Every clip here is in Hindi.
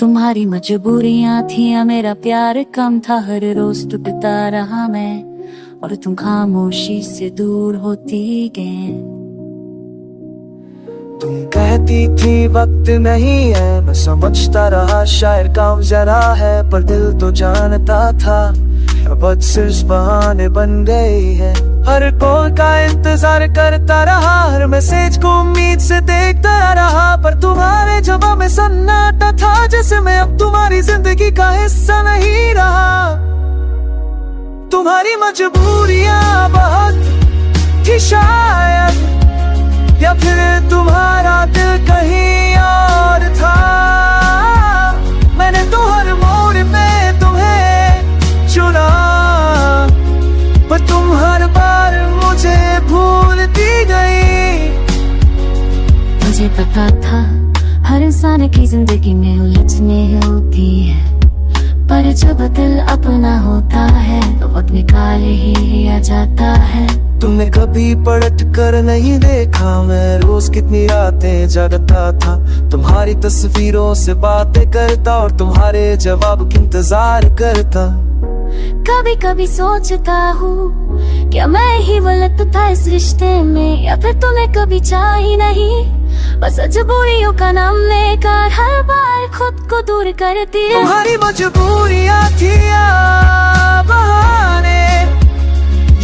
तुम्हारी मजबूरियां थी या मेरा प्यार कम था, हर रोज टूटता रहा मैं और तुम खामोशी से दूर होती गए। तुम कहती थी वक्त नहीं है, मैं समझता रहा शायर काम जरा है, पर दिल तो जानता था अब सिर्फ बहाने बन गई है। हर कॉल का इंतजार करता रहा, हर मैसेज को उम्मीद से देखता रहा, पर तुम्हारे जवाब में सन्नाटा था, जैसे मैं अब तुम्हारी जिंदगी का हिस्सा नहीं रहा। तुम्हारी मजबूरियां बहुत थी शायद, या फिर तुम्हारा दिल कहीं और था। मैंने तो हर मोड़ में तुम्हें चुना, पर तुम हर बार मुझे भूलती गई। मुझे पता था हर इंसान की जिंदगी में उलझने होती है, पर जब दिल अपना होता है तो वक्त निकाल ही लिया जाता है। तुमने कभी पलट कर नहीं देखा, मैं रोज कितनी रातें जगता था, तुम्हारी तस्वीरों से बातें करता और तुम्हारे जवाब की इंतजार करता। कभी कभी सोचता हूँ क्या मैं ही गलत था इस रिश्ते में, या फिर तुम्हें कभी चाही नहीं, बस मजबूरियों का नाम लेकर हर बार खुद को दूर करती। तुम्हारी मजबूरियां थी या बहाने,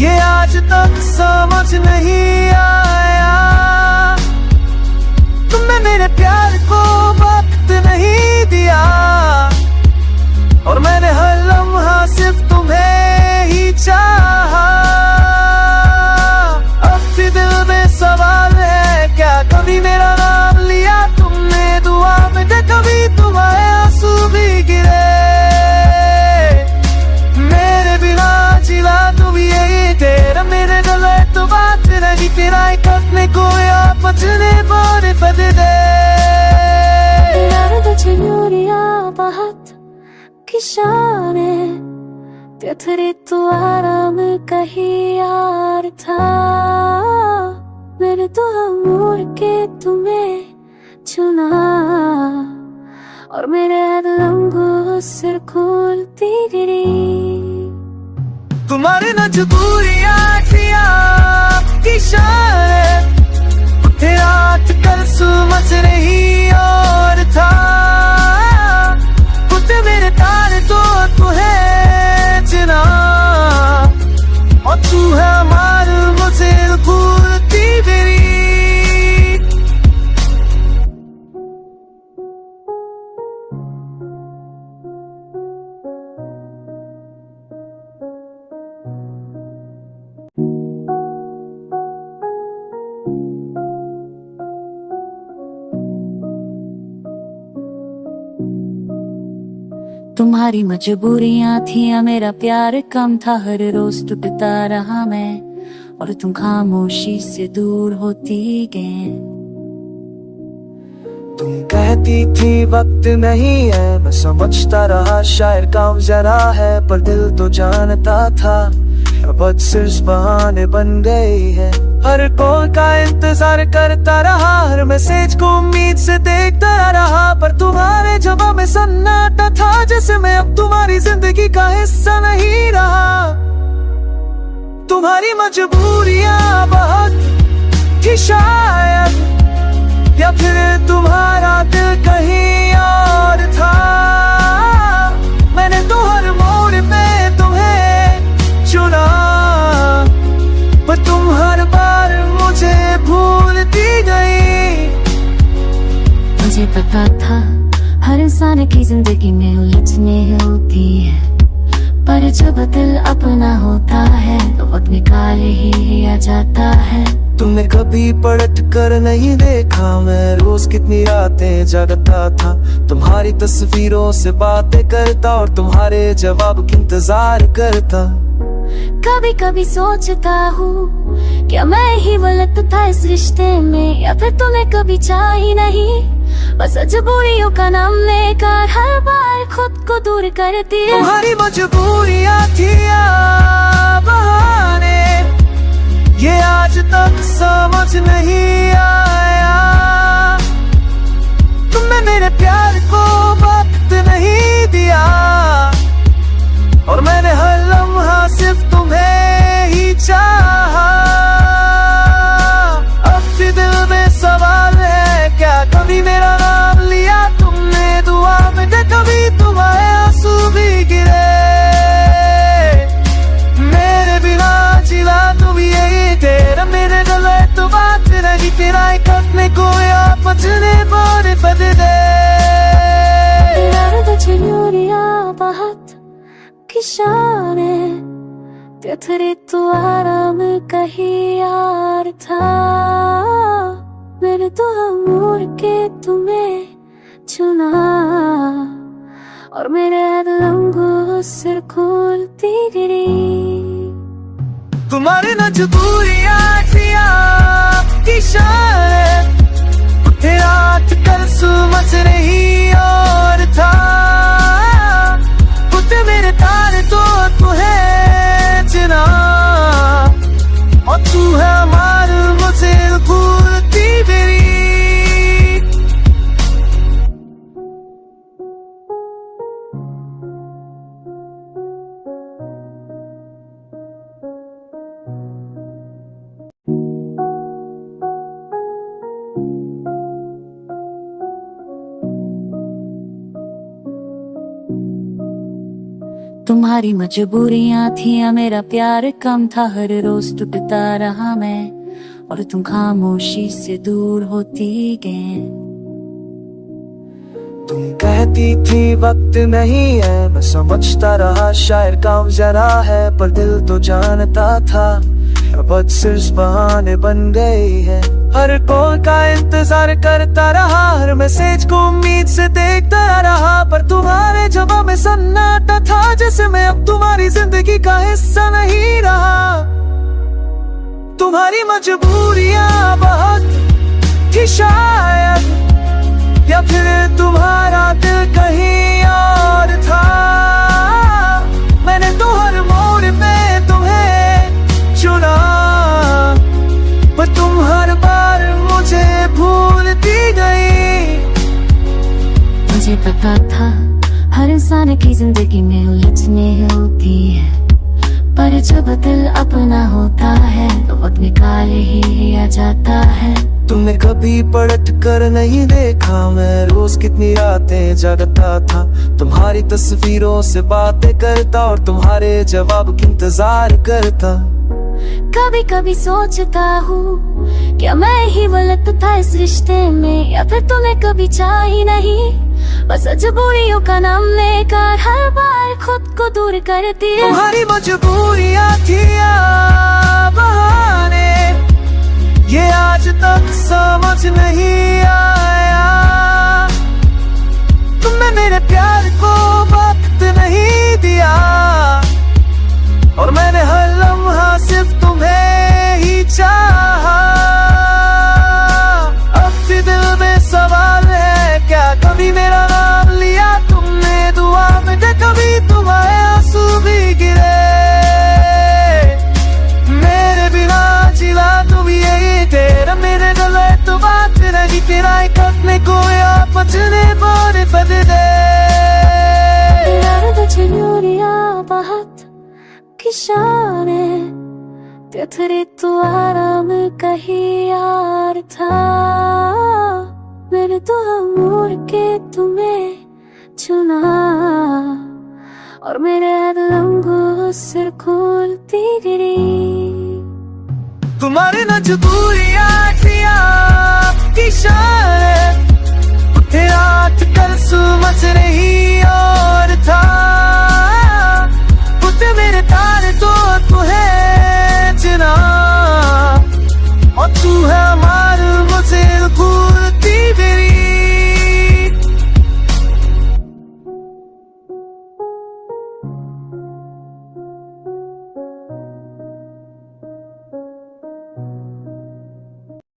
ये आज तक समझ नहीं आया। तुमने मेरे प्यार को वक्त नहीं दिया, और मैंने हर लम्हा सिर्फ तुम्हें ही चाहा। अब भी दिल में सवाल है, क्या कभी मेरा नाम लिया तुमने दुआ में, कभी तुम्हारे आंसू भी गिरे। मेरे बिना जिला तुम यही तेरा, मेरे गले तो बात नहीं, तेरा करने को या बचने पर बदले दे। बहुत किशाने तेरे तो आराम कहीं यार था, मेरे तो मोड़ के तुम्हें चुना, और मेरे लम्हों से खोलती गिरी। तुम्हारी मजबूरियां थी आपकी शान, उठे रात कल समझ नहीं और था, उठे मेरे तारे तो तू है जना, और तू है मार मुझे भूलती मेरी। तुम्हारी मजबूरियां थी या मेरा प्यार कम था, हर रोज टूटता रहा मैं और तुम खामोशी से दूर होती गए। तुम कहती थी वक्त नहीं है, मैं समझता रहा शायर काम जरा है, पर दिल तो जानता था अब सिर्फ बहाने बन गई है। हर कॉल का इंतजार करता रहा, हर मैसेज को उम्मीद से देखता रहा, पर तुम्हारे जवाब में सन्नाटा था, जैसे मैं अब तुम्हारी जिंदगी का हिस्सा नहीं रहा। तुम्हारी मजबूरियां बहुत थी शायद, या फिर तुम्हारा दिल कहीं और था। मैंने तो हर मोड़ में तुम्हें चुना, पर तुम हर बार मुझे भूलती गई। मुझे पता था हर इंसान की जिंदगी में उलझने होती है, पर जब दिल अपना होता है तो वक्त निकाल ही लिया जाता है। तुमने कभी पलट कर नहीं देखा, मैं रोज कितनी रातें जगता था, तुम्हारी तस्वीरों से बातें करता और तुम्हारे जवाब की इंतजार करता। कभी कभी सोचता हूँ क्या मैं ही गलत था इस रिश्ते में, या फिर तुम्हें कभी चाही नहीं, बस मजबूरियों का नाम लेकर हर बार खुद को दूर करती। तुम्हारी मजबूरियां थी या बहाने, ये आज तक समझ नहीं आया। तुमने मेरे प्यार को वक्त बचने पर बद दे किशाने तेरे तो आराम कहीं यार था मेरे तो मोड़ के तुम्हें चुना और मेरे लम्हों सिर खोलती गिरी तुम्हारी मजबूरियां थी किशाने उठे रात कल समझ नहीं और था मेरे तारे तो तू है जना और तू है मार मुझे भूलती मेरी तुम्हारी मजबूरियां थी मेरा प्यार कम था हर रोज टूटता रहा मैं और तुम खामोशी से दूर होती गए तुम कहती थी वक्त नहीं है मैं समझता रहा शायद काम जरा है पर दिल तो जानता था अब सिर्फ बहाने बन गई है हर कॉल का इंतजार करता रहा हर मैसेज को उम्मीद से देखता रहा पर तुम्हारे जवाब में सन्नाटा था जैसे मैं अब तुम्हारी जिंदगी का हिस्सा नहीं रहा तुम्हारी मजबूरियां बहुत थी शायद या फिर तुम्हारा दिल कहीं और था मैंने तो हर मोड़ पे तुम्हें चुना पर तुम हर बार मुझे भूलती गई मुझे पता था हर इंसान की जिंदगी में उलझने होती है पर जब दिल अपना होता है तो वक्त निकाल ही लिया जाता है तुमने कभी पलट कर नहीं देखा मैं रोज कितनी रातें जगता था तुम्हारी तस्वीरों से बातें करता और तुम्हारे जवाब की इंतजार करता कभी कभी सोचता हूँ क्या मैं ही गलत था इस रिश्ते में या फिर तुम्हें कभी चाही नहीं बस मजबूरियों का नाम लेकर हर बार खुद को दूर करती है तुम्हारी मजबूरियां थी बहाने ये आज तक समझ नहीं आया तुमने मेरे प्यार को वक्त नहीं दिया और मैंने हर लम्हा सिर्फ तुम्हें ही चाहा अब भी दिल में सवाल है क्या कभी मेरा नाम लिया तुमने दुआ में कभी तुम्हारे आंसू भी गिरे मेरे बिना जिला तुम यही तेरा मेरे गले तो बात नहीं तेरा करने को या बचने पर बद दे किशाने तेरे तो आराम कहीं यार था मेरे तो मोड़ के तुम्हें चुना और मेरे लम्हों सिर खोलती गिरी तुम्हारी मजबूरियां थी किशाने उठे रात कल समझ नहीं